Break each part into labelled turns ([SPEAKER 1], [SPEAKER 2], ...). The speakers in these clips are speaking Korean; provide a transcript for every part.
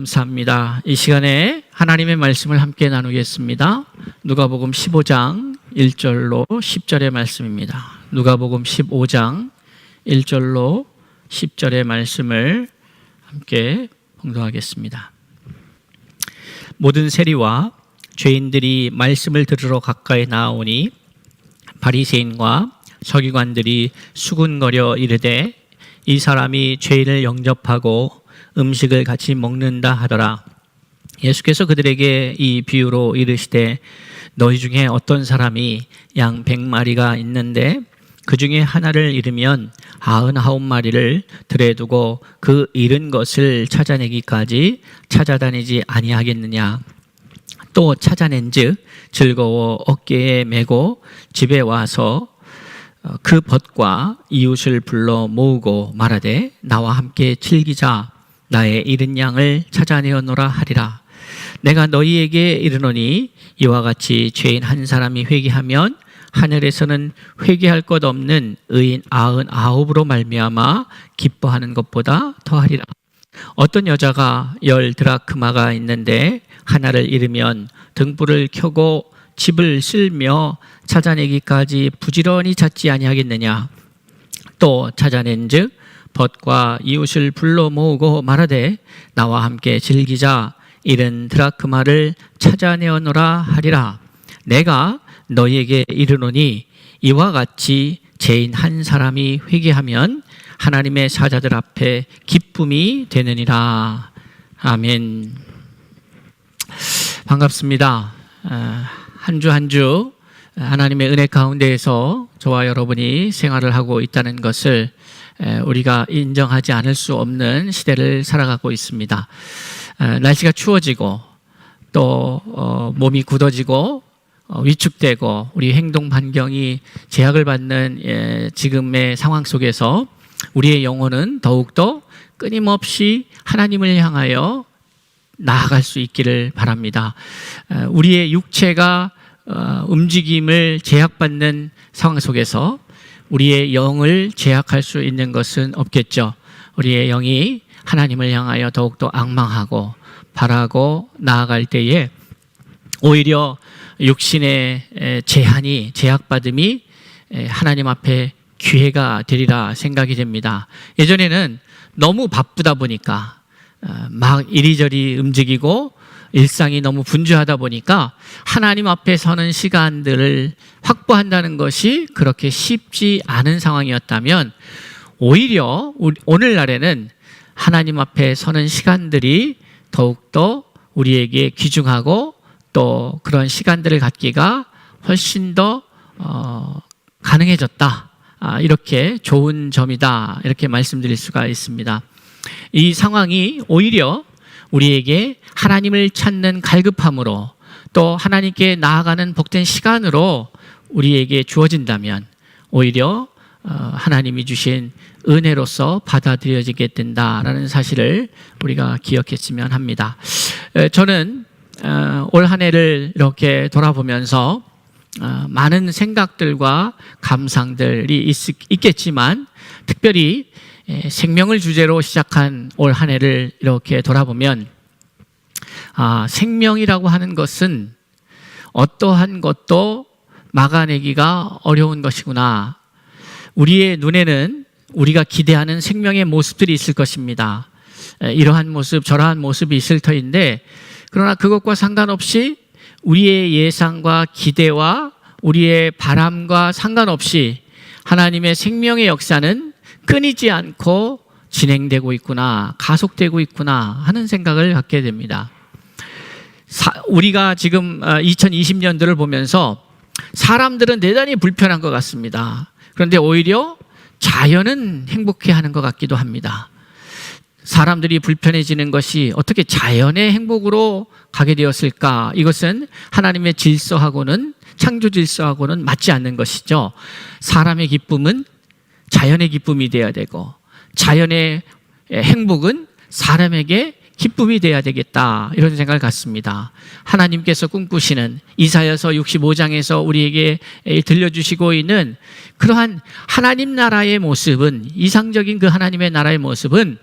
[SPEAKER 1] 감사합니다. 이 시간에 하나님의 말씀을 함께 나누겠습니다. 누가복음 15장 1절로 10절의 말씀입니다. 누가복음 15장 1절로 10절의 말씀을 함께 봉독하겠습니다. 모든 세리와 죄인들이 말씀을 들으러 가까이 나아오니 바리새인과 서기관들이 수군거려 이르되 이 사람이 죄인을 영접하고 음식을 같이 먹는다 하더라. 예수께서 그들에게 이 비유로 이르시되 너희 중에 어떤 사람이 양 100마리가 있는데 그 중에 하나를 잃으면 99마리를 들에 두고 그 잃은 것을 찾아내기까지 찾아다니지 아니하겠느냐. 또 찾아낸즉 즐거워 어깨에 메고 집에 와서 그 벗과 이웃을 불러 모으고 말하되 나와 함께 즐기자. 나의 잃은 양을 찾아내어노라 하리라. 내가 너희에게 이르노니 이와 같이 죄인 한 사람이 회개하면 하늘에서는 회개할 것 없는 의인 99으로 말미암아 기뻐하는 것보다 더하리라. 어떤 여자가 10 드라크마가 있는데 하나를 잃으면 등불을 켜고 집을 쓸며 찾아내기까지 부지런히 찾지 아니하겠느냐. 또 찾아낸즉 벗과 이웃을 불러 모으고 말하되 나와 함께 즐기자. 잃은 드라크마를 찾아내어노라 하리라. 내가 너희에게 이르노니 이와 같이 죄인 한 사람이 회개하면 하나님의 사자들 앞에 기쁨이 되느니라. 아멘. 반갑습니다. 한 주 한 주 하나님의 은혜 가운데에서 저와 여러분이 생활을 하고 있다는 것을 우리가 인정하지 않을 수 없는 시대를 살아가고 있습니다. 날씨가 추워지고 또 몸이 굳어지고 위축되고 우리 행동 반경이 제약을 받는 지금의 상황 속에서 우리의 영혼은 더욱더 끊임없이 하나님을 향하여 나아갈 수 있기를 바랍니다. 우리의 육체가 움직임을 제약받는 상황 속에서 우리의 영을 제약할 수 있는 것은 없겠죠. 우리의 영이 하나님을 향하여 더욱더 앙망하고 바라고 나아갈 때에 오히려 육신의 제약받음이 하나님 앞에 기회가 되리라 생각이 됩니다. 예전에는 너무 바쁘다 보니까 막 이리저리 움직이고 일상이 너무 분주하다 보니까 하나님 앞에 서는 시간들을 확보한다는 것이 그렇게 쉽지 않은 상황이었다면 오히려 오늘날에는 하나님 앞에 서는 시간들이 더욱더 우리에게 귀중하고 또 그런 시간들을 갖기가 훨씬 더 가능해졌다. 이렇게 좋은 점이다. 이렇게 말씀드릴 수가 있습니다. 이 상황이 오히려 우리에게 하나님을 찾는 갈급함으로 또 하나님께 나아가는 복된 시간으로 우리에게 주어진다면 오히려 하나님이 주신 은혜로서 받아들여지게 된다라는 사실을 우리가 기억했으면 합니다. 저는 올 한 해를 이렇게 돌아보면서 많은 생각들과 감상들이 있겠지만 특별히 생명을 주제로 시작한 올 한 해를 이렇게 돌아보면 생명이라고 하는 것은 어떠한 것도 막아내기가 어려운 것이구나. 우리의 눈에는 우리가 기대하는 생명의 모습들이 있을 것입니다. 이러한 모습 저러한 모습이 있을 터인데 그러나 그것과 상관없이 우리의 예상과 기대와 우리의 바람과 상관없이 하나님의 생명의 역사는 끊이지 않고 진행되고 있구나, 가속되고 있구나 하는 생각을 갖게 됩니다. 우리가 지금 2020년도를 보면서 사람들은 대단히 불편한 것 같습니다. 그런데 오히려 자연은 행복해하는 것 같기도 합니다. 사람들이 불편해지는 것이 어떻게 자연의 행복으로 가게 되었을까? 이것은 하나님의 질서하고는 창조 질서하고는 맞지 않는 것이죠. 사람의 기쁨은 자연의 기쁨이 되어야 되고 자연의 행복은 사람에게 기쁨이 되어야 되겠다 이런 생각을 갖습니다. 하나님께서 꿈꾸시는 이사야서 65장에서 우리에게 들려주시고 있는 그러한 하나님 나라의 모습은, 이상적인 그 하나님의 나라의 모습은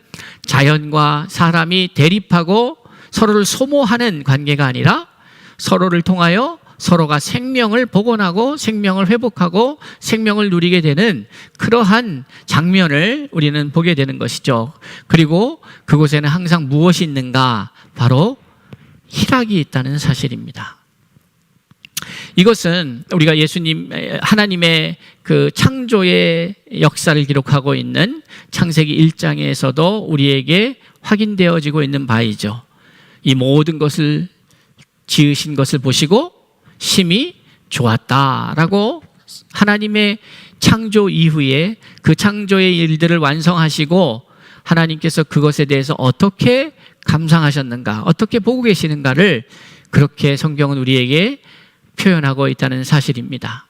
[SPEAKER 1] 자연과 사람이 대립하고 서로를 소모하는 관계가 아니라 서로를 통하여 서로가 생명을 복원하고 생명을 회복하고 생명을 누리게 되는 그러한 장면을 우리는 보게 되는 것이죠. 그리고 그곳에는 항상 무엇이 있는가? 바로 희락이 있다는 사실입니다. 이것은 우리가 하나님의 그 창조의 역사를 기록하고 있는 창세기 1장에서도 우리에게 확인되어지고 있는 바이죠. 이 모든 것을 지으신 것을 보시고 심히 좋았다라고 하나님의 창조 이후에 그 창조의 일들을 완성하시고 하나님께서 그것에 대해서 어떻게 감상하셨는가, 어떻게 보고 계시는가를 그렇게 성경은 우리에게 표현하고 있다는 사실입니다.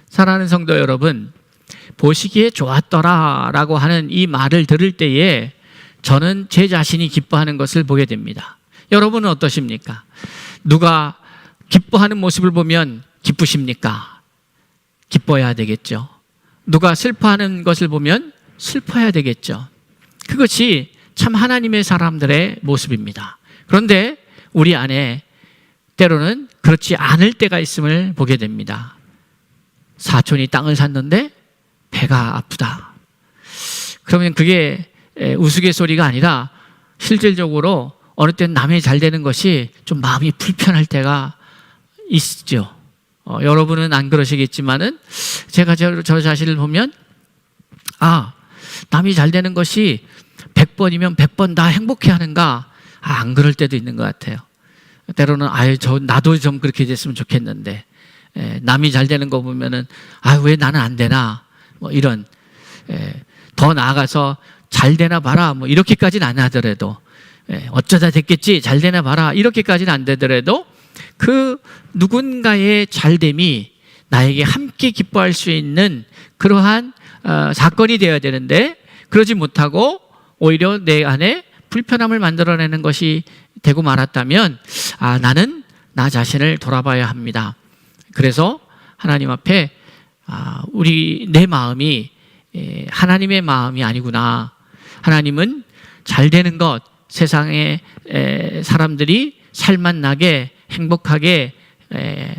[SPEAKER 1] 사랑하는 성도 여러분, 보시기에 좋았더라라고 하는 이 말을 들을 때에 저는 제 자신이 기뻐하는 것을 보게 됩니다. 여러분은 어떠십니까? 누가 기뻐하는 모습을 보면 기쁘십니까? 기뻐야 되겠죠. 누가 슬퍼하는 것을 보면 슬퍼야 되겠죠. 그것이 참 하나님의 사람들의 모습입니다. 그런데 우리 안에 때로는 그렇지 않을 때가 있음을 보게 됩니다. 사촌이 땅을 샀는데 배가 아프다. 그러면 그게 우스갯소리가 아니라 실질적으로 어느 때는 남이 잘 되는 것이 좀 마음이 불편할 때가 있죠. 여러분은 안 그러시겠지만은 제가 저 자신을 보면 남이 잘 되는 것이 100번이면 100번 다 행복해 하는가? 안 그럴 때도 있는 것 같아요. 때로는 나도 좀 그렇게 됐으면 좋겠는데 남이 잘 되는 거 보면은 왜 나는 안 되나? 뭐 이런 더 나아가서 잘 되나 봐라 뭐 이렇게까지는 안 하더라도 어쩌다 됐겠지 잘 되나 봐라 이렇게까지는 안 되더라도 그 누군가의 잘됨이 나에게 함께 기뻐할 수 있는 그러한 사건이 되어야 되는데 그러지 못하고 오히려 내 안에 불편함을 만들어내는 것이 되고 말았다면 나는 나 자신을 돌아봐야 합니다. 그래서 하나님 앞에 내 마음이 하나님의 마음이 아니구나. 하나님은 잘 되는 것, 세상의 사람들이 살맛나게 행복하게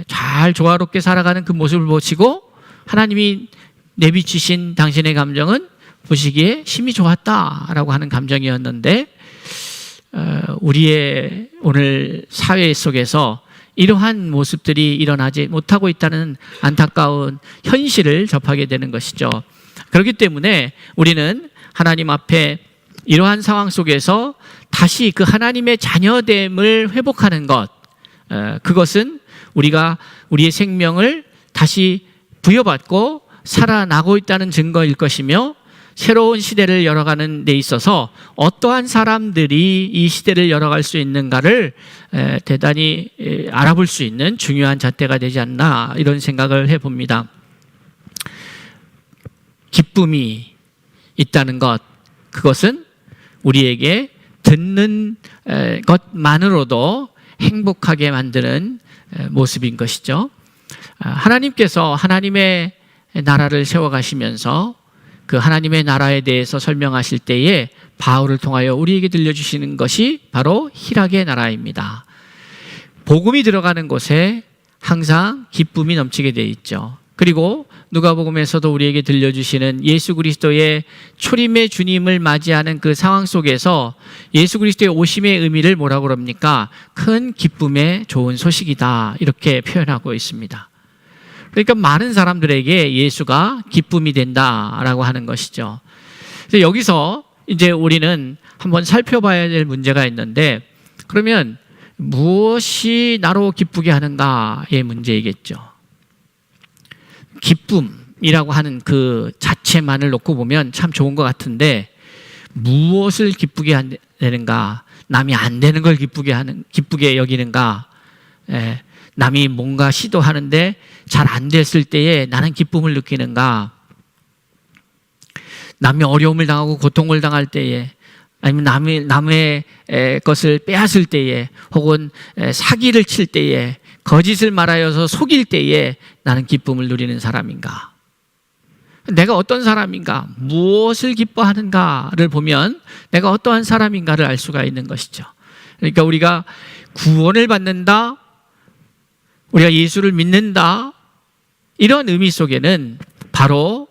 [SPEAKER 1] 잘 조화롭게 살아가는 그 모습을 보시고 하나님이 내비치신 당신의 감정은 보시기에 심히 좋았다라고 하는 감정이었는데 우리의 오늘 사회 속에서 이러한 모습들이 일어나지 못하고 있다는 안타까운 현실을 접하게 되는 것이죠. 그렇기 때문에 우리는 하나님 앞에 이러한 상황 속에서 다시 그 하나님의 자녀됨을 회복하는 것, 그것은 우리가 우리의 생명을 다시 부여받고 살아나고 있다는 증거일 것이며 새로운 시대를 열어가는 데 있어서 어떠한 사람들이 이 시대를 열어갈 수 있는가를 대단히 알아볼 수 있는 중요한 잣대가 되지 않나 이런 생각을 해봅니다. 기쁨이 있다는 것, 그것은 우리에게 듣는 것만으로도 행복하게 만드는 모습인 것이죠. 하나님께서 하나님의 나라를 세워가시면서 그 하나님의 나라에 대해서 설명하실 때에 바울을 통하여 우리에게 들려주시는 것이 바로 희락의 나라입니다. 복음이 들어가는 곳에 항상 기쁨이 넘치게 되어 있죠. 그리고 누가복음에서도 우리에게 들려주시는 예수 그리스도의 초림의 주님을 맞이하는 그 상황 속에서 예수 그리스도의 오심의 의미를 뭐라고 그럽니까? 큰 기쁨의 좋은 소식이다 이렇게 표현하고 있습니다. 그러니까 많은 사람들에게 예수가 기쁨이 된다라고 하는 것이죠. 그래서 여기서 이제 우리는 한번 살펴봐야 될 문제가 있는데 그러면 무엇이 나로 기쁘게 하는가의 문제이겠죠. 기쁨이라고 하는 그 자체만을 놓고 보면 참 좋은 것 같은데 무엇을 기쁘게 하는가? 남이 안 되는 걸 기쁘게 여기는가? 남이 뭔가 시도하는데 잘 안 됐을 때에 나는 기쁨을 느끼는가? 남이 어려움을 당하고 고통을 당할 때에 아니면 남의 것을 빼앗을 때에 혹은 사기를 칠 때에 거짓을 말하여서 속일 때에 나는 기쁨을 누리는 사람인가? 내가 어떤 사람인가? 무엇을 기뻐하는가를 보면 내가 어떠한 사람인가를 알 수가 있는 것이죠. 그러니까 우리가 구원을 받는다, 우리가 예수를 믿는다, 이런 의미 속에는 바로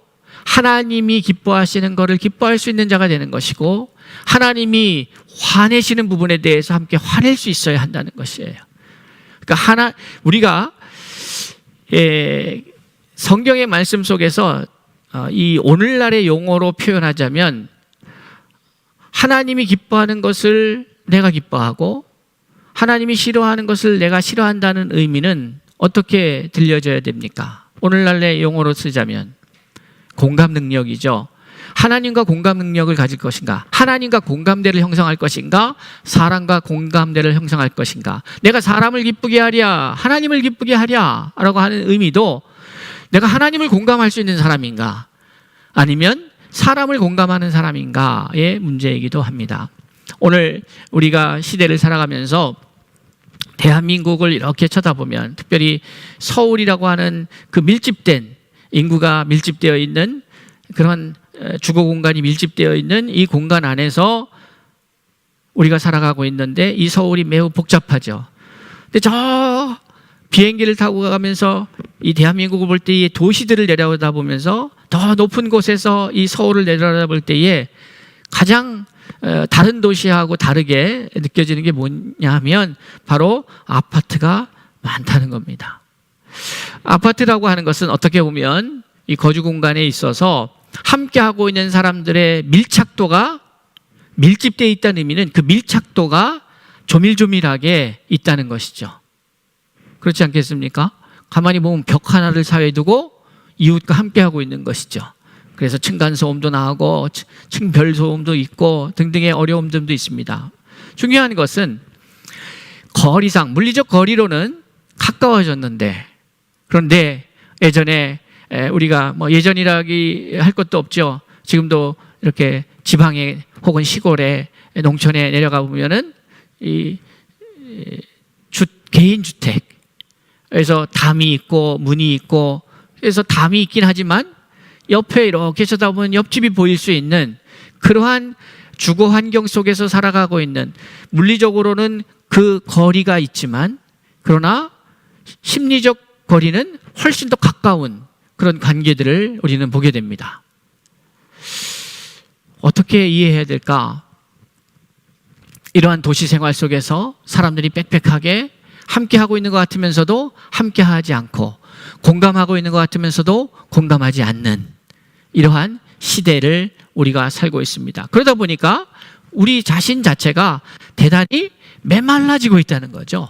[SPEAKER 1] 하나님이 기뻐하시는 것을 기뻐할 수 있는 자가 되는 것이고, 하나님이 화내시는 부분에 대해서 함께 화낼 수 있어야 한다는 것이에요. 그러니까 우리가 성경의 말씀 속에서 이 오늘날의 용어로 표현하자면, 하나님이 기뻐하는 것을 내가 기뻐하고 하나님이 싫어하는 것을 내가 싫어한다는 의미는 어떻게 들려져야 됩니까? 오늘날의 용어로 쓰자면 공감 능력이죠. 하나님과 공감 능력을 가질 것인가? 하나님과 공감대를 형성할 것인가? 사람과 공감대를 형성할 것인가? 내가 사람을 기쁘게 하랴, 하나님을 기쁘게 하랴 라고 하는 의미도 내가 하나님을 공감할 수 있는 사람인가? 아니면 사람을 공감하는 사람인가의 문제이기도 합니다. 오늘 우리가 시대를 살아가면서 대한민국을 이렇게 쳐다보면, 특별히 서울이라고 하는 그 밀집된, 인구가 밀집되어 있는 그런 주거 공간이 밀집되어 있는 이 공간 안에서 우리가 살아가고 있는데, 이 서울이 매우 복잡하죠. 근데 저 비행기를 타고 가면서 이 대한민국을 볼 때 이 도시들을 내려다보면서 더 높은 곳에서 이 서울을 내려다볼 때에 가장 다른 도시하고 다르게 느껴지는 게 뭐냐 하면 바로 아파트가 많다는 겁니다. 아파트라고 하는 것은 어떻게 보면 이 거주 공간에 있어서 함께하고 있는 사람들의 밀착도가 밀집되어 있다는 의미는 그 밀착도가 조밀조밀하게 있다는 것이죠. 그렇지 않겠습니까? 가만히 보면 벽 하나를 사이에 두고 이웃과 함께하고 있는 것이죠. 그래서 층간소음도 나오고 층별소음도 있고 등등의 어려움들도 있습니다. 중요한 것은 거리상, 물리적 거리로는 가까워졌는데, 그런데 예전에 우리가 뭐 예전이라기 할 것도 없죠. 지금도 이렇게 지방에 혹은 시골에 농촌에 내려가 보면은 이 개인 주택, 그래서 담이 있고 문이 있고, 그래서 담이 있긴 하지만 옆에 이렇게 쳐다보면 옆집이 보일 수 있는 그러한 주거 환경 속에서 살아가고 있는, 물리적으로는 그 거리가 있지만 그러나 심리적 거리는 훨씬 더 가까운 그런 관계들을 우리는 보게 됩니다. 어떻게 이해해야 될까? 이러한 도시 생활 속에서 사람들이 빽빽하게 함께하고 있는 것 같으면서도 함께하지 않고, 공감하고 있는 것 같으면서도 공감하지 않는 이러한 시대를 우리가 살고 있습니다. 그러다 보니까 우리 자신 자체가 대단히 메말라지고 있다는 거죠.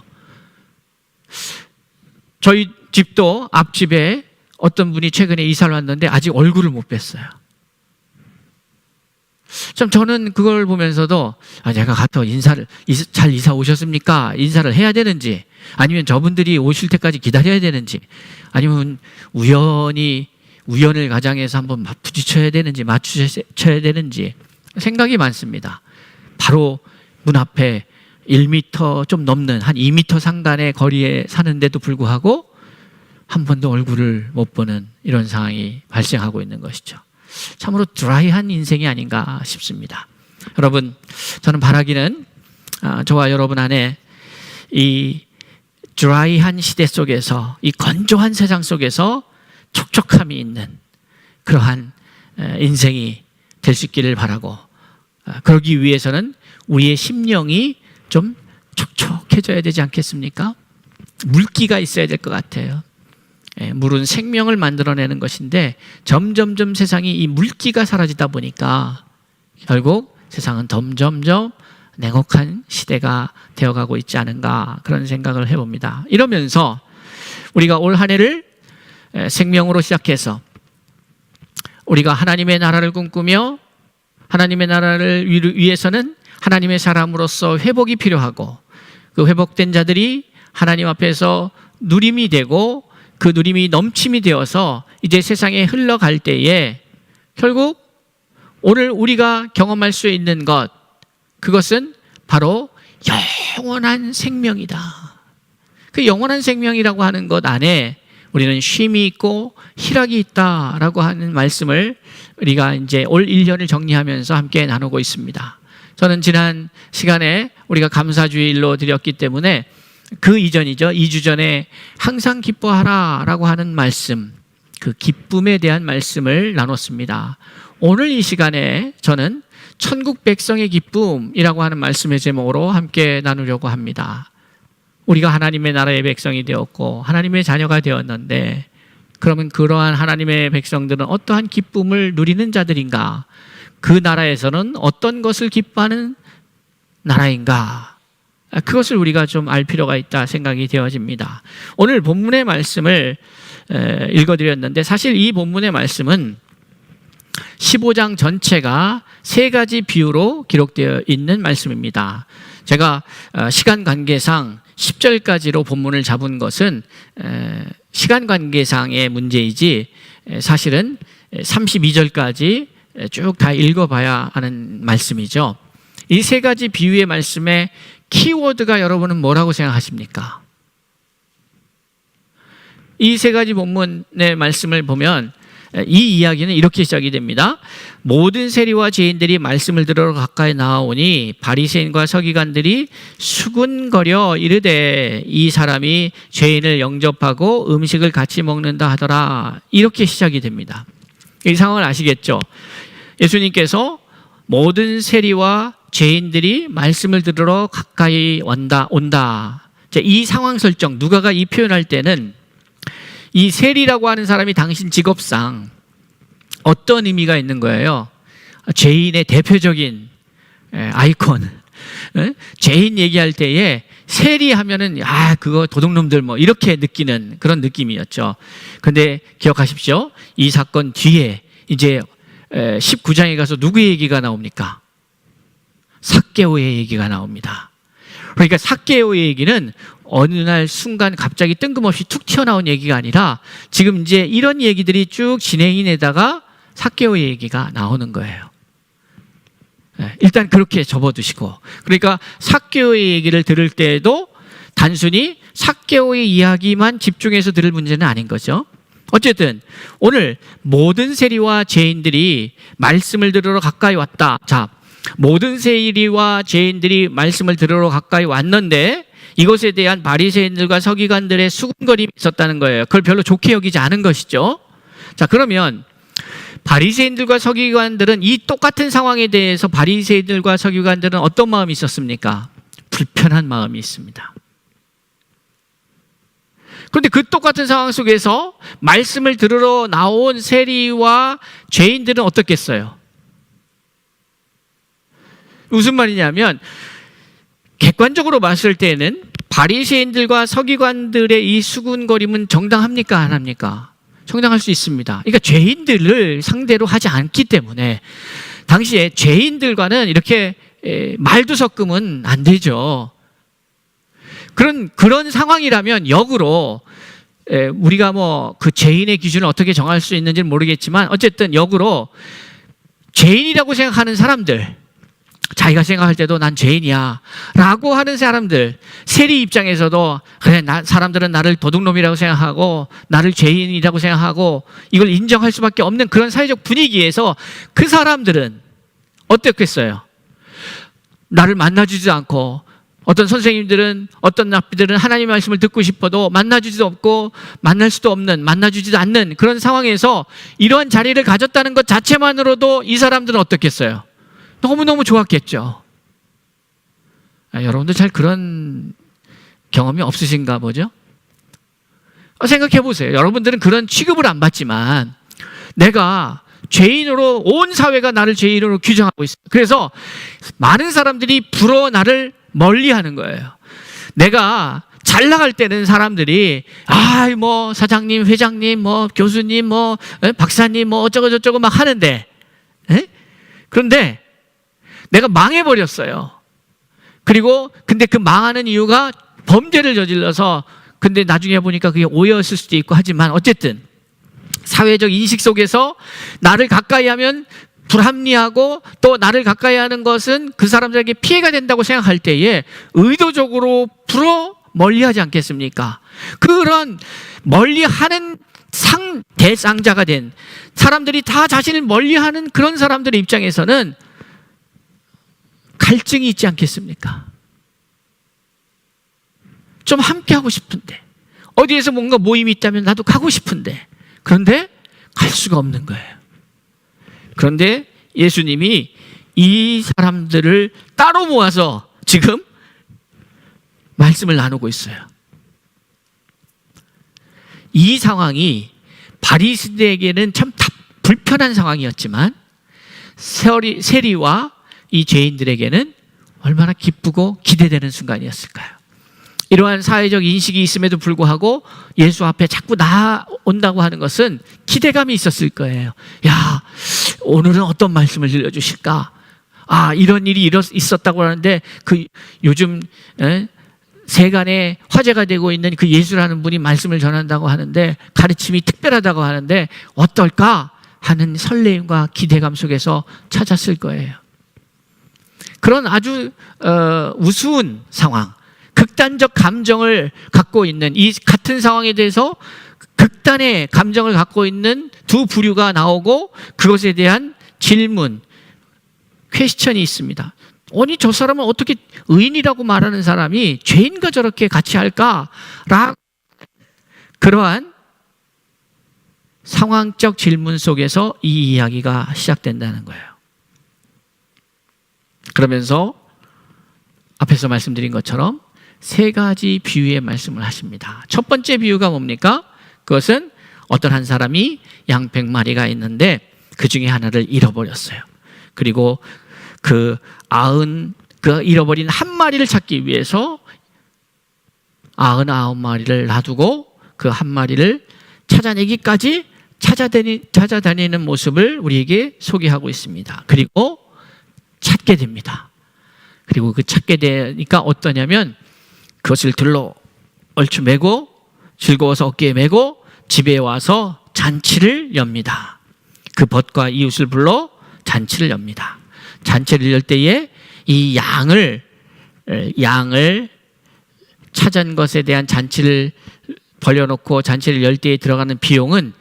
[SPEAKER 1] 저희 집도 앞집에 어떤 분이 최근에 이사를 왔는데 아직 얼굴을 못 뵀어요. 참 저는 그걸 보면서도 내가 가서 잘 이사 오셨습니까? 인사를 해야 되는지, 아니면 저분들이 오실 때까지 기다려야 되는지, 아니면 우연을 가장해서 한번 부딪혀야 되는지 맞추셔야 되는지 생각이 많습니다. 바로 문 앞에 1m 좀 넘는 한 2m 상간의 거리에 사는데도 불구하고 한 번도 얼굴을 못 보는 이런 상황이 발생하고 있는 것이죠. 참으로 드라이한 인생이 아닌가 싶습니다. 여러분, 저는 바라기는 저와 여러분 안에 이 드라이한 시대 속에서, 이 건조한 세상 속에서 촉촉함이 있는 그러한 인생이 될 수 있기를 바라고, 그러기 위해서는 우리의 심령이 좀 촉촉해져야 되지 않겠습니까? 물기가 있어야 될 것 같아요. 물은 생명을 만들어내는 것인데 점점점 세상이 이 물기가 사라지다 보니까 결국 세상은 점점점 냉혹한 시대가 되어가고 있지 않은가, 그런 생각을 해봅니다. 이러면서 우리가 올 한 해를 생명으로 시작해서 우리가 하나님의 나라를 꿈꾸며, 하나님의 나라를 위해서는 하나님의 사람으로서 회복이 필요하고, 그 회복된 자들이 하나님 앞에서 누림이 되고 그 누림이 넘침이 되어서 이제 세상에 흘러갈 때에 결국 오늘 우리가 경험할 수 있는 것, 그것은 바로 영원한 생명이다. 그 영원한 생명이라고 하는 것 안에 우리는 쉼이 있고 희락이 있다라고 하는 말씀을 우리가 이제 올 1년을 정리하면서 함께 나누고 있습니다. 저는 지난 시간에 우리가 감사주일로 드렸기 때문에 그 이전이죠. 2주 전에 항상 기뻐하라 라고 하는 말씀, 그 기쁨에 대한 말씀을 나눴습니다. 오늘 이 시간에 저는 천국 백성의 기쁨이라고 하는 말씀의 제목으로 함께 나누려고 합니다. 우리가 하나님의 나라의 백성이 되었고 하나님의 자녀가 되었는데, 그러면 그러한 하나님의 백성들은 어떠한 기쁨을 누리는 자들인가? 그 나라에서는 어떤 것을 기뻐하는 나라인가? 그것을 우리가 좀 알 필요가 있다 생각이 되어집니다. 오늘 본문의 말씀을 읽어드렸는데, 사실 이 본문의 말씀은 15장 전체가 세 가지 비유로 기록되어 있는 말씀입니다. 제가 시간 관계상 10절까지로 본문을 잡은 것은 시간 관계상의 문제이지, 사실은 32절까지 쭉 다 읽어봐야 하는 말씀이죠. 이 세 가지 비유의 말씀의 키워드가 여러분은 뭐라고 생각하십니까? 이 세 가지 본문의 말씀을 보면 이 이야기는 이렇게 시작이 됩니다. 모든 세리와 죄인들이 말씀을 들으러 가까이 나아오니 바리새인과 서기관들이 수군거려 이르되 이 사람이 죄인을 영접하고 음식을 같이 먹는다 하더라. 이렇게 시작이 됩니다. 이 상황을 아시겠죠? 예수님께서 모든 세리와 죄인들이 말씀을 들으러 가까이 온다. 이 상황 설정, 누가가 이 표현할 때는 이 세리라고 하는 사람이 당신 직업상 어떤 의미가 있는 거예요? 죄인의 대표적인 아이콘. 죄인 얘기할 때에 세리 하면은 그거 도둑놈들 뭐 이렇게 느끼는 그런 느낌이었죠. 근데 기억하십시오. 이 사건 뒤에 이제 19장에 가서 누구의 얘기가 나옵니까? 삭개오의 얘기가 나옵니다. 그러니까 삭개오의 얘기는 어느 날 순간 갑자기 뜬금없이 툭 튀어나온 얘기가 아니라 지금 이제 이런 얘기들이 쭉 진행이 되다가 삭개오의 얘기가 나오는 거예요. 일단 그렇게 접어두시고, 그러니까 삭개오의 얘기를 들을 때에도 단순히 삭개오의 이야기만 집중해서 들을 문제는 아닌 거죠. 어쨌든 오늘 모든 세리와 죄인들이 말씀을 들으러 가까이 왔다. 자, 모든 세리와 죄인들이 말씀을 들으러 가까이 왔는데 이것에 대한 바리새인들과 서기관들의 수군거림이 있었다는 거예요. 그걸 별로 좋게 여기지 않은 것이죠. 자, 그러면 바리새인들과 서기관들은 이 똑같은 상황에 대해서 바리새인들과 서기관들은 어떤 마음이 있었습니까? 불편한 마음이 있습니다. 그런데 그 똑같은 상황 속에서 말씀을 들으러 나온 세리와 죄인들은 어떻겠어요? 무슨 말이냐면, 객관적으로 봤을 때는 바리새인들과 서기관들의 이 수군거림은 정당합니까? 안 합니까? 정당할 수 있습니다. 그러니까 죄인들을 상대로 하지 않기 때문에 당시에 죄인들과는 이렇게 말도 섞으면 안 되죠. 그런 상황이라면 역으로 우리가 뭐 그 죄인의 기준을 어떻게 정할 수 있는지는 모르겠지만 어쨌든 역으로 죄인이라고 생각하는 사람들, 자기가 생각할 때도 난 죄인이야 라고 하는 사람들, 세리 입장에서도 그래, 사람들은 나를 도둑놈이라고 생각하고 나를 죄인이라고 생각하고 이걸 인정할 수밖에 없는 그런 사회적 분위기에서 그 사람들은 어땠겠어요? 나를 만나주지도 않고, 어떤 선생님들은, 어떤 랍비들은 하나님의 말씀을 듣고 싶어도 만나주지도 없고 만날 수도 없는, 만나주지도 않는 그런 상황에서 이러한 자리를 가졌다는 것 자체만으로도 이 사람들은 어떻겠어요? 너무너무 좋았겠죠. 여러분들 잘 그런 경험이 없으신가 보죠? 생각해 보세요. 여러분들은 그런 취급을 안 받지만 내가 죄인으로, 온 사회가 나를 죄인으로 규정하고 있어요. 그래서 많은 사람들이 불어 나를 멀리하는 거예요. 내가 잘 나갈 때는 사람들이 뭐 사장님, 회장님, 뭐 교수님, 뭐 박사님, 뭐 어쩌고 저쩌고 막 하는데, 그런데 내가 망해버렸어요. 그리고 근데 그 망하는 이유가 범죄를 저질러서, 근데 나중에 보니까 그게 오해였을 수도 있고 하지만 어쨌든 사회적 인식 속에서 나를 가까이 하면 불합리하고 또 나를 가까이 하는 것은 그 사람들에게 피해가 된다고 생각할 때에 의도적으로 불어 멀리하지 않겠습니까? 그런 멀리하는 대상자가 된 사람들이 다 자신을 멀리하는 그런 사람들의 입장에서는 갈증이 있지 않겠습니까? 좀 함께하고 싶은데, 어디에서 뭔가 모임이 있다면 나도 가고 싶은데, 그런데 갈 수가 없는 거예요. 그런데 예수님이 이 사람들을 따로 모아서 지금 말씀을 나누고 있어요. 이 상황이 바리새인에게는 참 불편한 상황이었지만 세리와 이 죄인들에게는 얼마나 기쁘고 기대되는 순간이었을까요? 이러한 사회적 인식이 있음에도 불구하고 예수 앞에 자꾸 나온다고 하는 것은 기대감이 있었을 거예요. 야, 오늘은 어떤 말씀을 들려주실까? 아, 이런 일이 있었다고 하는데 요즘 세간에 화제가 되고 있는 그 예수라는 분이 말씀을 전한다고 하는데 가르침이 특별하다고 하는데 어떨까 하는 설레임과 기대감 속에서 찾았을 거예요. 그런 아주 우스운 상황, 극단적 감정을 갖고 있는 이 같은 상황에 대해서 극단의 감정을 갖고 있는 두 부류가 나오고 그것에 대한 질문, 퀘스천이 있습니다. 아니, 저 사람은 어떻게 의인이라고 말하는 사람이 죄인과 저렇게 같이 할까? 그러한 상황적 질문 속에서 이 이야기가 시작된다는 거예요. 그러면서 앞에서 말씀드린 것처럼 세 가지 비유의 말씀을 하십니다. 첫 번째 비유가 뭡니까? 그것은 어떤 한 사람이 양 100마리가 있는데 그 중에 하나를 잃어버렸어요. 그리고 그 잃어버린 한 마리를 찾기 위해서 99마리를 놔두고 그 한 마리를 찾아내기까지 찾아다니는 모습을 우리에게 소개하고 있습니다. 그리고 찾게 됩니다. 그리고 그 찾게 되니까 어떠냐면 그것을 들러 얼추 메고 즐거워서 어깨에 메고 집에 와서 잔치를 엽니다. 그 벗과 이웃을 불러 잔치를 엽니다. 잔치를 열 때에 이 양을 찾은 것에 대한 잔치를 벌려놓고 잔치를 열 때에 들어가는 비용은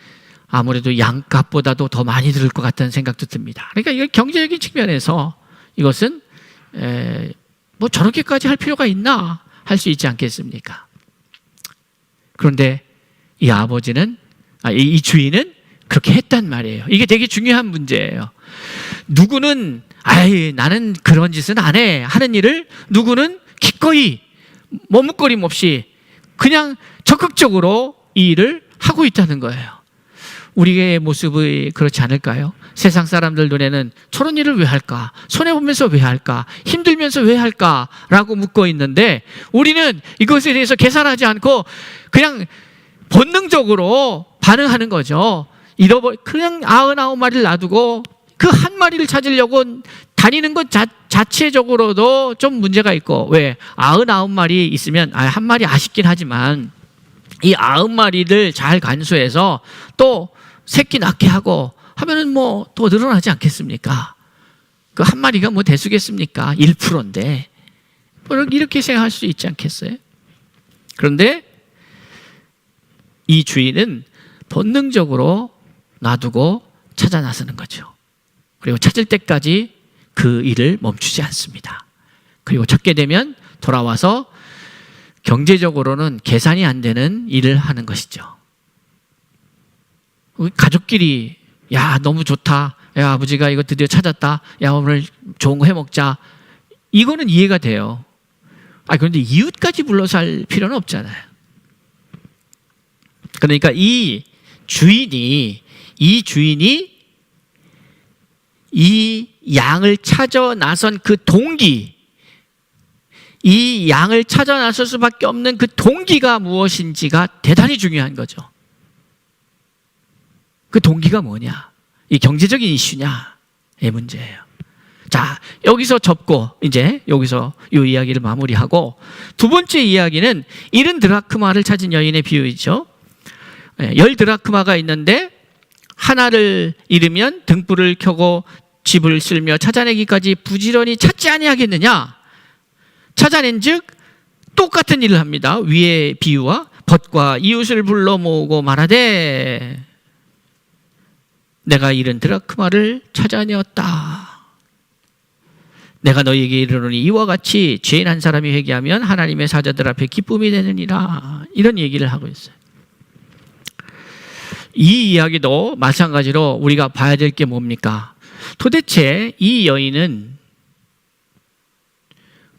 [SPEAKER 1] 아무래도 양값보다도 더 많이 들을 것 같다는 생각도 듭니다. 그러니까 이거 경제적인 측면에서 이것은 뭐 저렇게까지 할 필요가 있나 할 수 있지 않겠습니까? 그런데 이 주인은 그렇게 했단 말이에요. 이게 되게 중요한 문제예요. 누구는 나는 그런 짓은 안 해 하는 일을 누구는 기꺼이 머뭇거림 없이 그냥 적극적으로 이 일을 하고 있다는 거예요. 우리의 모습이 그렇지 않을까요? 세상 사람들 눈에는 저런 일을 왜 할까? 손해보면서 왜 할까? 힘들면서 왜 할까? 라고 묻고 있는데 우리는 이것에 대해서 계산하지 않고 그냥 본능적으로 반응하는 거죠. 그냥 99마리를 놔두고 그 한 마리를 찾으려고 다니는 것 자체적으로도 좀 문제가 있고, 왜? 99마리 있으면 한 마리 아쉽긴 하지만 이 90마리를 잘 간수해서 또 새끼 낳게 하고 하면은 뭐 또 늘어나지 않겠습니까? 그 한 마리가 뭐 대수겠습니까? 1%인데 이렇게 생각할 수 있지 않겠어요? 그런데 이 주인은 본능적으로 놔두고 찾아 나서는 거죠. 그리고 찾을 때까지 그 일을 멈추지 않습니다. 그리고 찾게 되면 돌아와서 경제적으로는 계산이 안 되는 일을 하는 것이죠. 가족끼리 너무 좋다. 아버지가 이거 드디어 찾았다. 오늘 좋은 거 해먹자. 이거는 이해가 돼요. 그런데 이웃까지 불러서 할 필요는 없잖아요. 그러니까 이 주인이 이 양을 찾아 나선 그 동기, 이 양을 찾아 나설 수밖에 없는 그 동기가 무엇인지가 대단히 중요한 거죠. 그 동기가 뭐냐? 이 경제적인 이슈냐의 문제예요. 자, 여기서 접고 이제 여기서 이 이야기를 마무리하고 두 번째 이야기는 70드라크마를 찾은 여인의 비유이죠. 10드라크마가 있는데 하나를 잃으면 등불을 켜고 집을 쓸며 찾아내기까지 부지런히 찾지 아니하겠느냐? 찾아낸즉 똑같은 일을 합니다. 위의 비유와 벗과 이웃을 불러 모으고 말하되 내가 잃은 드라크마를 찾아내었다. 내가 너희에게 이르노니 이와 같이 죄인 한 사람이 회개하면 하나님의 사자들 앞에 기쁨이 되느니라. 이런 얘기를 하고 있어요. 이 이야기도 마찬가지로 우리가 봐야 될 게 뭡니까? 도대체 이 여인은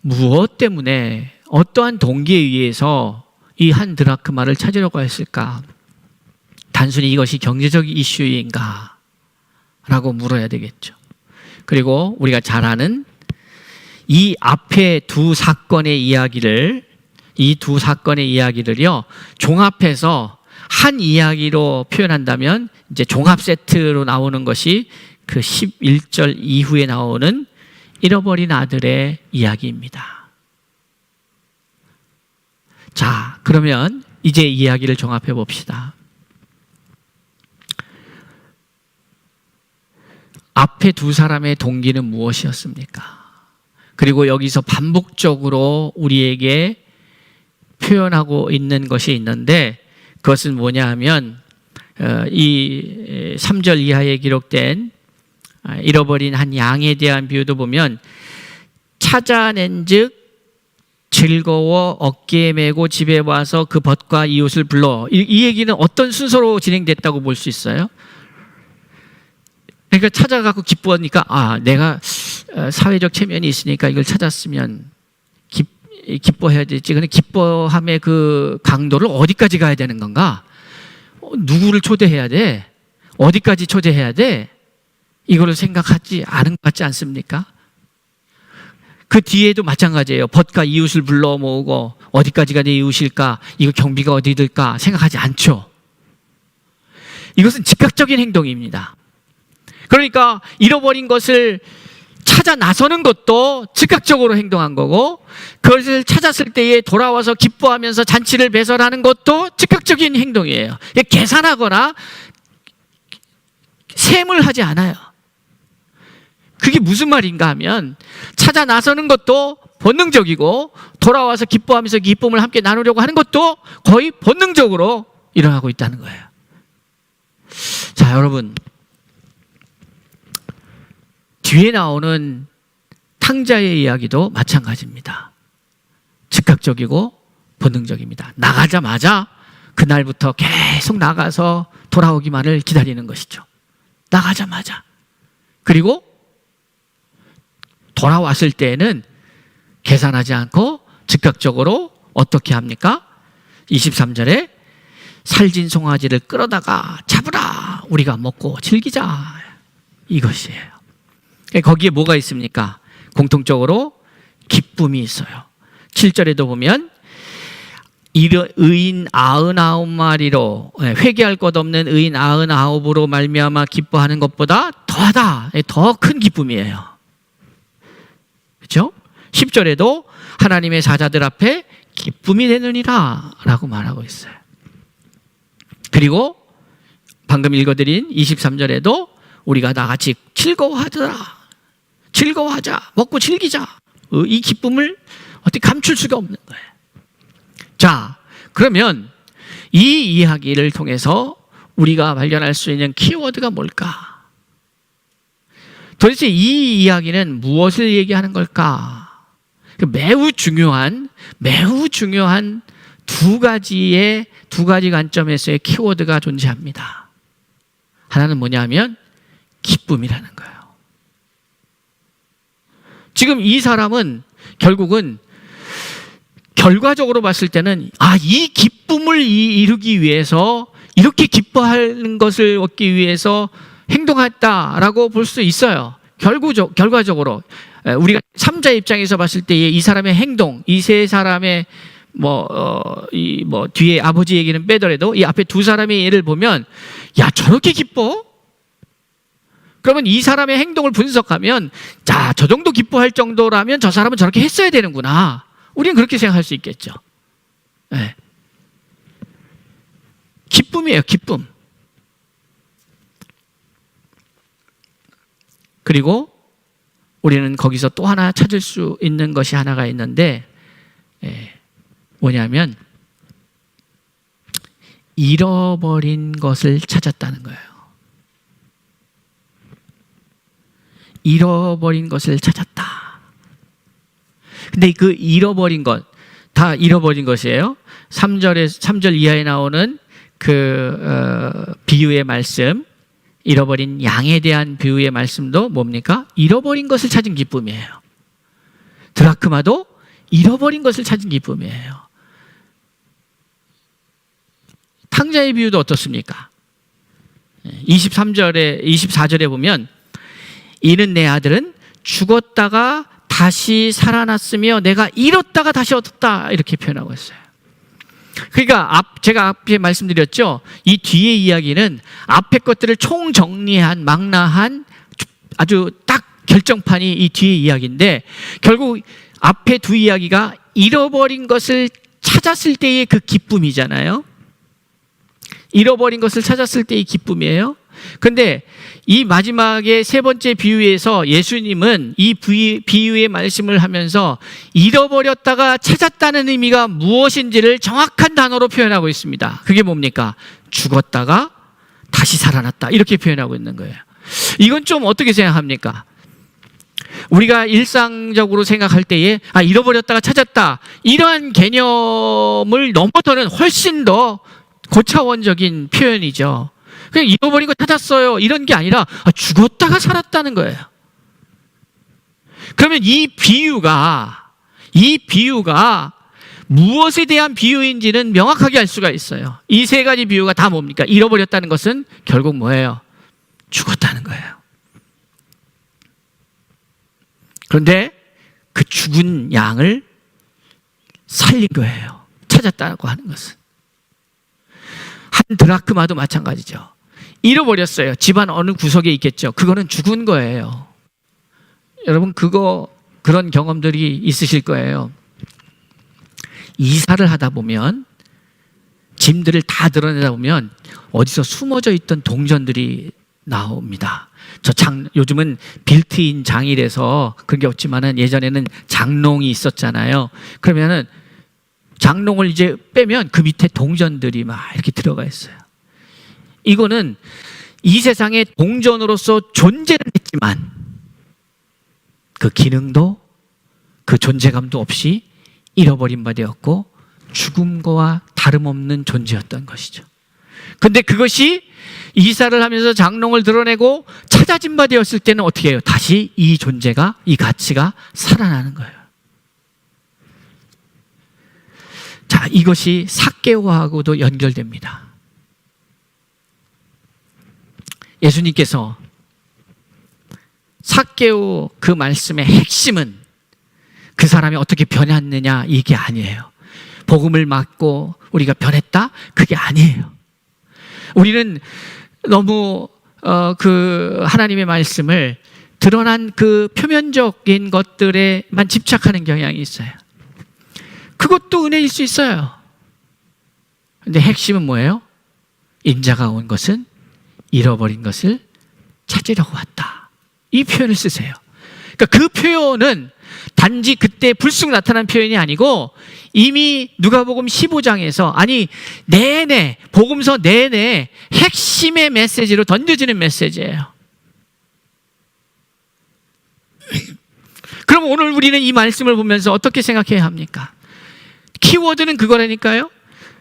[SPEAKER 1] 무엇 때문에 어떠한 동기에 의해서 이 한 드라크마를 찾으려고 했을까? 단순히 이것이 경제적 이슈인가? 라고 물어야 되겠죠. 그리고 우리가 잘 아는 이 앞에 두 사건의 이야기를요, 종합해서 한 이야기로 표현한다면 이제 종합 세트로 나오는 것이 그 11절 이후에 나오는 잃어버린 아들의 이야기입니다. 자, 그러면 이제 이야기를 종합해 봅시다. 앞에 두 사람의 동기는 무엇이었습니까? 그리고 여기서 반복적으로 우리에게 표현하고 있는 것이 있는데 그것은 뭐냐 하면 이 3절 이하에 기록된 잃어버린 한 양에 대한 비유도 보면 찾아낸 즉 즐거워 어깨에 메고 집에 와서 그 벗과 이웃을 불러. 이 얘기는 어떤 순서로 진행됐다고 볼 수 있어요? 그러니까 찾아가고 기뻐하니까 내가 사회적 체면이 있으니까 이걸 찾았으면 기뻐해야 되지. 근데 기뻐함의 그 강도를 어디까지 가야 되는 건가? 누구를 초대해야 돼? 어디까지 초대해야 돼? 이거를 생각하지 않은 것 같지 않습니까? 그 뒤에도 마찬가지예요. 벗과 이웃을 불러 모으고 어디까지가 내 이웃일까? 이거 경비가 어디 들까? 생각하지 않죠. 이것은 즉각적인 행동입니다. 그러니까 잃어버린 것을 찾아 나서는 것도 즉각적으로 행동한 거고, 그것을 찾았을 때에 돌아와서 기뻐하면서 잔치를 배설하는 것도 즉각적인 행동이에요. 계산하거나 셈을 하지 않아요. 그게 무슨 말인가 하면 찾아 나서는 것도 본능적이고 돌아와서 기뻐하면서 기쁨을 함께 나누려고 하는 것도 거의 본능적으로 일어나고 있다는 거예요. 자, 여러분, 뒤에 나오는 탕자의 이야기도 마찬가지입니다. 즉각적이고 본능적입니다. 나가자마자 그날부터 계속 나가서 돌아오기만을 기다리는 것이죠. 나가자마자. 그리고 돌아왔을 때에는 계산하지 않고 즉각적으로 어떻게 합니까? 23절에 살진 송아지를 끌어다가 잡으라, 우리가 먹고 즐기자, 이것이에요. 거기에 뭐가 있습니까? 공통적으로 기쁨이 있어요. 7절에도 보면 의인 99마리로, 회개할 것 없는 의인 99으로 말미암아 기뻐하는 것보다 더하다, 더 큰 기쁨이에요. 그렇죠? 10절에도 하나님의 사자들 앞에 기쁨이 되느니라 라고 말하고 있어요. 그리고 방금 읽어드린 23절에도 우리가 나같이 즐거워하자, 먹고 즐기자, 이 기쁨을 어떻게 감출 수가 없는 거예요. 자, 그러면 이 이야기를 통해서 우리가 발견할 수 있는 키워드가 뭘까? 도대체 이 이야기는 무엇을 얘기하는 걸까? 매우 중요한 두 가지 관점에서의 키워드가 존재합니다. 하나는 뭐냐면 기쁨이라는 거예요. 지금 이 사람은 결국은 결과적으로 봤을 때는 이 기쁨을 이루기 위해서, 이렇게 기뻐하는 것을 얻기 위해서 행동했다라고 볼 수 있어요. 결과적으로 우리가 3자 입장에서 봤을 때 이 사람의 행동, 이 세 사람의 뒤에 아버지 얘기는 빼더라도 이 앞에 두 사람의 예를 보면, 저렇게 기뻐? 그러면 이 사람의 행동을 분석하면, 저 정도 기뻐할 정도라면 저 사람은 저렇게 했어야 되는구나, 우리는 그렇게 생각할 수 있겠죠. 네. 기쁨이에요, 기쁨. 그리고 우리는 거기서 또 하나 찾을 수 있는 것이 하나가 있는데, 뭐냐면 잃어버린 것을 찾았다는 거예요. 잃어버린 것을 찾았다. 근데 그 잃어버린 것, 다 잃어버린 것이에요. 3절 이하에 나오는 비유의 말씀, 잃어버린 양에 대한 비유의 말씀도 뭡니까? 잃어버린 것을 찾은 기쁨이에요. 드라크마도 잃어버린 것을 찾은 기쁨이에요. 탕자의 비유도 어떻습니까? 24절에 보면 이는 내 아들은 죽었다가 다시 살아났으며 내가 잃었다가 다시 얻었다 이렇게 표현하고 있어요. 그러니까 제가 앞에 말씀드렸죠. 이 뒤의 이야기는 앞에 것들을 총정리한 망라한 아주 딱 결정판이 이 뒤의 이야기인데, 결국 앞에 두 이야기가 잃어버린 것을 찾았을 때의 그 기쁨이잖아요. 잃어버린 것을 찾았을 때의 기쁨이에요. 그런데 이 마지막에 세 번째 비유에서 예수님은 이 비유의 말씀을 하면서 잃어버렸다가 찾았다는 의미가 무엇인지를 정확한 단어로 표현하고 있습니다. 그게 뭡니까? 죽었다가 다시 살아났다 이렇게 표현하고 있는 거예요. 이건 좀 어떻게 생각합니까? 우리가 일상적으로 생각할 때에 잃어버렸다가 찾았다 이러한 개념을 넘어서는 훨씬 더 고차원적인 표현이죠. 그냥 잃어버린 거 찾았어요 이런 게 아니라 죽었다가 살았다는 거예요. 그러면 이 비유가 무엇에 대한 비유인지는 명확하게 알 수가 있어요. 이 세 가지 비유가 다 뭡니까? 잃어버렸다는 것은 결국 뭐예요? 죽었다는 거예요. 그런데 그 죽은 양을 살린 거예요. 찾았다고 하는 것은. 한 드라크마도 마찬가지죠. 잃어버렸어요. 집안 어느 구석에 있겠죠. 그거는 죽은 거예요. 여러분 그런 경험들이 있으실 거예요. 이사를 하다 보면 짐들을 다 드러내다 보면 어디서 숨어져 있던 동전들이 나옵니다. 요즘은 빌트인 장이라서 그런 게 없지만은 예전에는 장롱이 있었잖아요. 그러면은 장롱을 이제 빼면 그 밑에 동전들이 막 이렇게 들어가 있어요. 이거는 이 세상에 동전으로서 존재는 했지만 그 기능도 그 존재감도 없이 잃어버린 바 되었고 죽음과 다름없는 존재였던 것이죠. 그런데 그것이 이사를 하면서 장롱을 드러내고 찾아진 바 되었을 때는 어떻게 해요? 다시 이 존재가, 이 가치가 살아나는 거예요. 자, 이것이 삭개오하고도 연결됩니다. 예수님께서 삭개오 그 말씀의 핵심은 그 사람이 어떻게 변했느냐 이게 아니에요. 복음을 맡고 우리가 변했다? 그게 아니에요. 우리는 너무 그 하나님의 말씀을 드러난 그 표면적인 것들에만 집착하는 경향이 있어요. 그것도 은혜일 수 있어요. 근데 핵심은 뭐예요? 인자가 온 것은 잃어버린 것을 찾으려고 왔다. 이 표현을 쓰세요. 그러니까 그 표현은 단지 그때 불쑥 나타난 표현이 아니고 이미 누가복음 15장에서 내내 복음서 내내 핵심의 메시지로 던져지는 메시지예요. 그럼 오늘 우리는 이 말씀을 보면서 어떻게 생각해야 합니까? 키워드는 그거라니까요.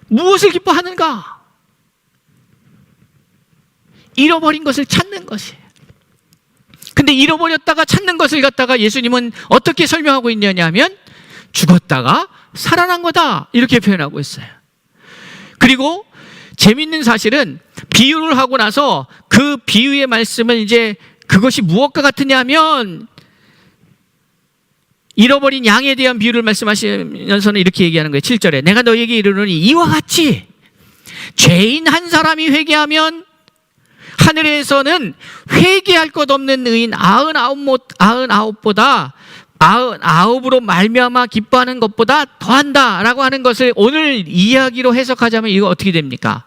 [SPEAKER 1] 무엇을 기뻐하는가? 잃어버린 것을 찾는 것이에요. 근데 잃어버렸다가 찾는 것을 갖다가 예수님은 어떻게 설명하고 있느냐 하면 죽었다가 살아난 거다 이렇게 표현하고 있어요. 그리고 재밌는 사실은 비유를 하고 나서 그 비유의 말씀을 이제 그것이 무엇과 같으냐 하면 잃어버린 양에 대한 비유를 말씀하시면서는 이렇게 얘기하는 거예요. 7절에 내가 너희에게 이르노니 이와 같이 죄인 한 사람이 회개하면 하늘에서는 회개할 것 없는 의인 99보다 99으로 말미암아 기뻐하는 것보다 더한다 라고 하는 것을 오늘 이야기로 해석하자면 이거 어떻게 됩니까?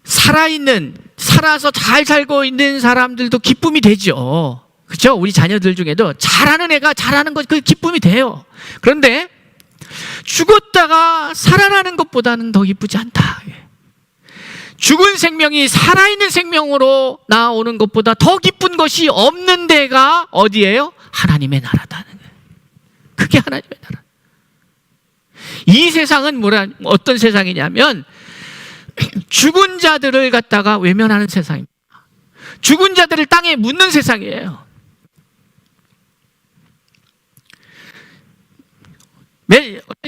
[SPEAKER 1] 살아서 잘 살고 있는 사람들도 기쁨이 되죠. 그렇죠? 우리 자녀들 중에도 잘하는 애가 잘하는 것 그 기쁨이 돼요. 그런데 죽었다가 살아나는 것보다는 더 기쁘지 않다. 죽은 생명이 살아있는 생명으로 나오는 것보다 더 기쁜 것이 없는 데가 어디예요? 하나님의 나라다는 거예요. 그게 하나님의 나라. 이 세상은 어떤 세상이냐면 죽은 자들을 갖다가 외면하는 세상입니다. 죽은 자들을 땅에 묻는 세상이에요.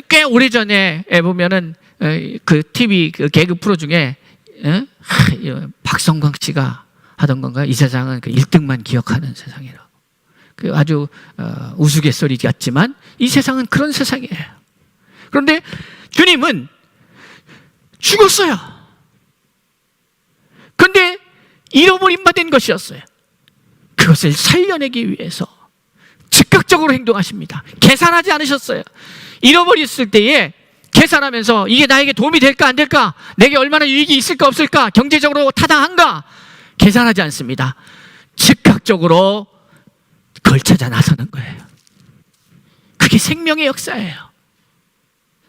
[SPEAKER 1] 꽤 오래전에 보면은 그 TV 그 개그 프로 중에 박성광 씨가 하던 건가요? 이 세상은 그 1등만 기억하는 세상이라고. 그 아주 우스갯소리 같지만 이 세상은 그런 세상이에요. 그런데 주님은 죽었어요. 그런데 잃어버림 받은 것이었어요. 그것을 살려내기 위해서 즉각적으로 행동하십니다. 계산하지 않으셨어요. 잃어버렸을 때에 계산하면서 이게 나에게 도움이 될까 안 될까, 내게 얼마나 유익이 있을까 없을까, 경제적으로 타당한가, 계산하지 않습니다. 즉각적으로 그걸 찾아 나서는 거예요. 그게 생명의 역사예요.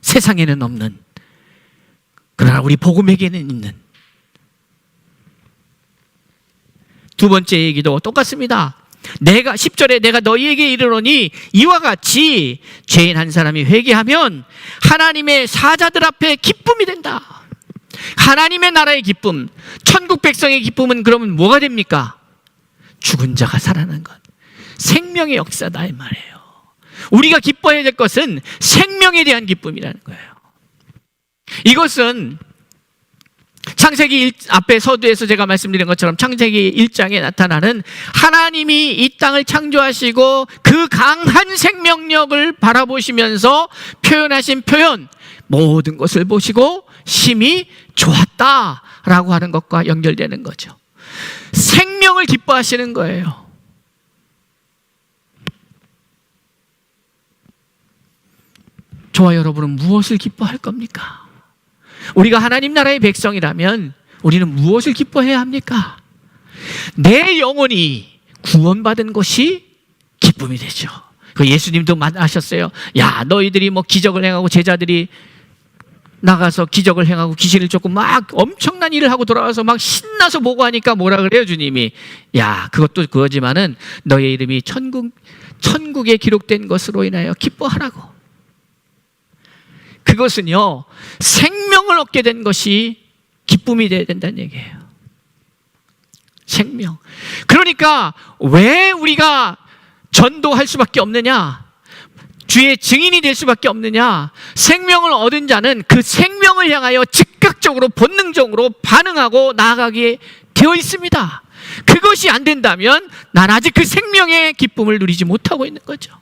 [SPEAKER 1] 세상에는 없는, 그러나 우리 복음에게는 있는. 두 번째 얘기도 똑같습니다. 10절에 내가 너희에게 이르노니 이와 같이 죄인 한 사람이 회개하면 하나님의 사자들 앞에 기쁨이 된다. 하나님의 나라의 기쁨, 천국 백성의 기쁨은 그러면 뭐가 됩니까? 죽은 자가 살아나는 것, 생명의 역사다 이 말이에요. 우리가 기뻐해야 될 것은 생명에 대한 기쁨이라는 거예요. 이것은 창세기 앞에 서두에서 제가 말씀드린 것처럼 창세기 1장에 나타나는 하나님이 이 땅을 창조하시고 그 강한 생명력을 바라보시면서 표현하신 표현, 모든 것을 보시고 심히 좋았다라고 하는 것과 연결되는 거죠. 생명을 기뻐하시는 거예요. 저와 여러분은 무엇을 기뻐할 겁니까? 우리가 하나님 나라의 백성이라면 우리는 무엇을 기뻐해야 합니까? 내 영혼이 구원받은 것이 기쁨이 되죠. 그 예수님도 말하셨어요. 야, 너희들이 뭐 기적을 행하고 제자들이 나가서 기적을 행하고 귀신을 쫓고 막 엄청난 일을 하고 돌아와서 막 신나서 보고하니까 뭐라 그래요 주님이? 야, 그것도 그거지만은 너의 이름이 천국에 기록된 것으로 인하여 기뻐하라고. 그것은요, 생명을 얻게 된 것이 기쁨이 되어야 된다는 얘기예요. 생명. 그러니까 왜 우리가 전도할 수밖에 없느냐? 주의 증인이 될 수밖에 없느냐? 생명을 얻은 자는 그 생명을 향하여 즉각적으로 본능적으로 반응하고 나아가게 되어 있습니다. 그것이 안 된다면 난 아직 그 생명의 기쁨을 누리지 못하고 있는 거죠.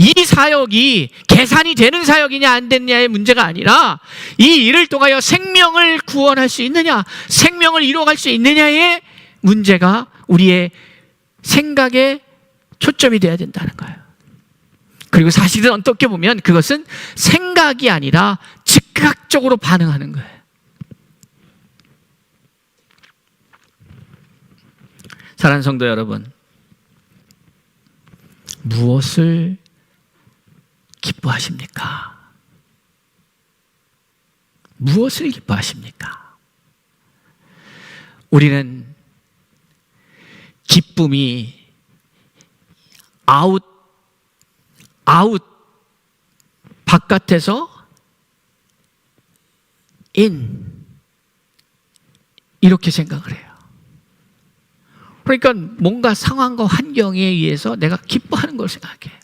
[SPEAKER 1] 이 사역이 계산이 되는 사역이냐 안 됐냐의 문제가 아니라 이 일을 통하여 생명을 구원할 수 있느냐, 생명을 이루어갈 수 있느냐의 문제가 우리의 생각에 초점이 돼야 된다는 거예요. 그리고 사실은 어떻게 보면 그것은 생각이 아니라 즉각적으로 반응하는 거예요. 사랑하는 성도 여러분, 무엇을 기뻐하십니까? 무엇을 기뻐하십니까? 우리는 기쁨이 아웃 바깥에서 인 이렇게 생각을 해요. 그러니까 뭔가 상황과 환경에 의해서 내가 기뻐하는 걸 생각해요.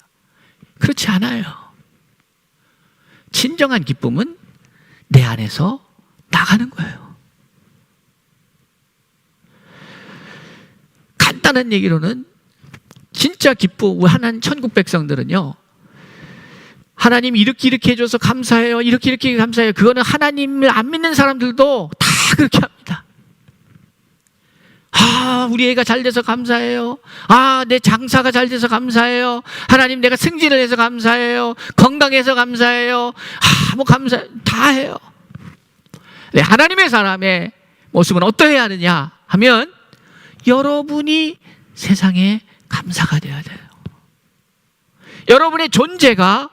[SPEAKER 1] 그렇지 않아요. 진정한 기쁨은 내 안에서 나가는 거예요. 간단한 얘기로는 진짜 하나님 천국 백성들은요, 하나님 이렇게 해줘서 감사해요, 이렇게 감사해요. 그거는 하나님을 안 믿는 사람들도 다 그렇게 합니다. 아, 우리 애가 잘 돼서 감사해요. 아, 내 장사가 잘 돼서 감사해요. 하나님, 내가 승진을 해서 감사해요. 건강해서 감사해요. 아, 뭐 다 해요. 네, 하나님의 사람의 모습은 어떠해야 하느냐 하면 여러분이 세상에 감사가 돼야 돼요. 여러분의 존재가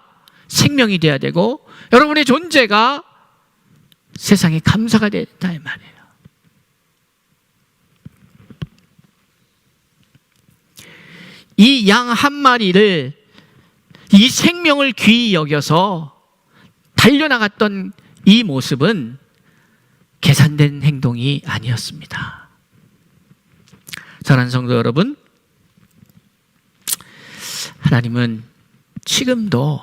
[SPEAKER 1] 생명이 돼야 되고 여러분의 존재가 세상에 감사가 돼야 된다 이 말이에요. 이 양 한 마리를 이 생명을 귀히 여겨서 달려나갔던 이 모습은 계산된 행동이 아니었습니다. 사랑하는 성도 여러분, 하나님은 지금도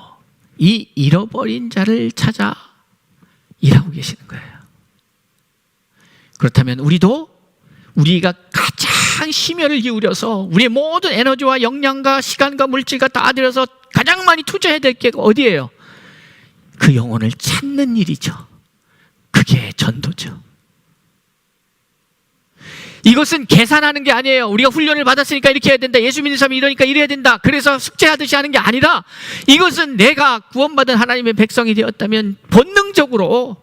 [SPEAKER 1] 이 잃어버린 자를 찾아 일하고 계시는 거예요. 그렇다면 우리가 가장 심혈을 기울여서 우리의 모든 에너지와 역량과 시간과 물질과 다 들여서 가장 많이 투자해야 될 게 어디예요? 그 영혼을 찾는 일이죠. 그게 전도죠. 이것은 계산하는 게 아니에요. 우리가 훈련을 받았으니까 이렇게 해야 된다. 예수 믿는 사람이 이러니까 이래야 된다. 그래서 숙제하듯이 하는 게 아니라, 이것은 내가 구원받은 하나님의 백성이 되었다면 본능적으로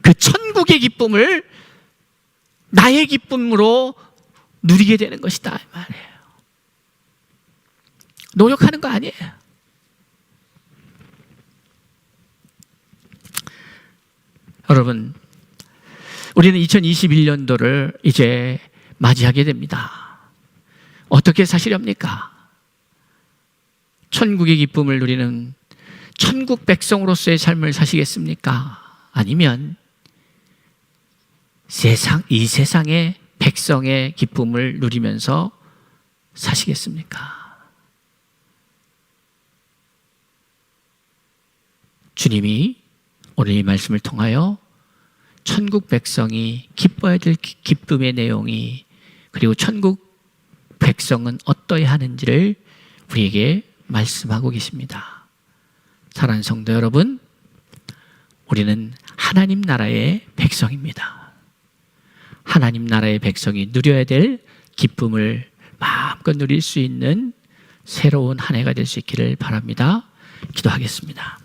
[SPEAKER 1] 그 천국의 기쁨을 나의 기쁨으로 누리게 되는 것이다, 이 말이에요. 노력하는 거 아니에요. 여러분, 우리는 2021년도를 이제 맞이하게 됩니다. 어떻게 사시렵니까? 천국의 기쁨을 누리는 천국 백성으로서의 삶을 사시겠습니까? 아니면 이 세상의 백성의 기쁨을 누리면서 사시겠습니까? 주님이 오늘 이 말씀을 통하여 천국 백성이 기뻐해야 될 기쁨의 내용이, 그리고 천국 백성은 어떠해야 하는지를 우리에게 말씀하고 계십니다. 사랑하는 성도 여러분, 우리는 하나님 나라의 백성입니다. 하나님 나라의 백성이 누려야 될 기쁨을 마음껏 누릴 수 있는 새로운 한 해가 될 수 있기를 바랍니다. 기도하겠습니다.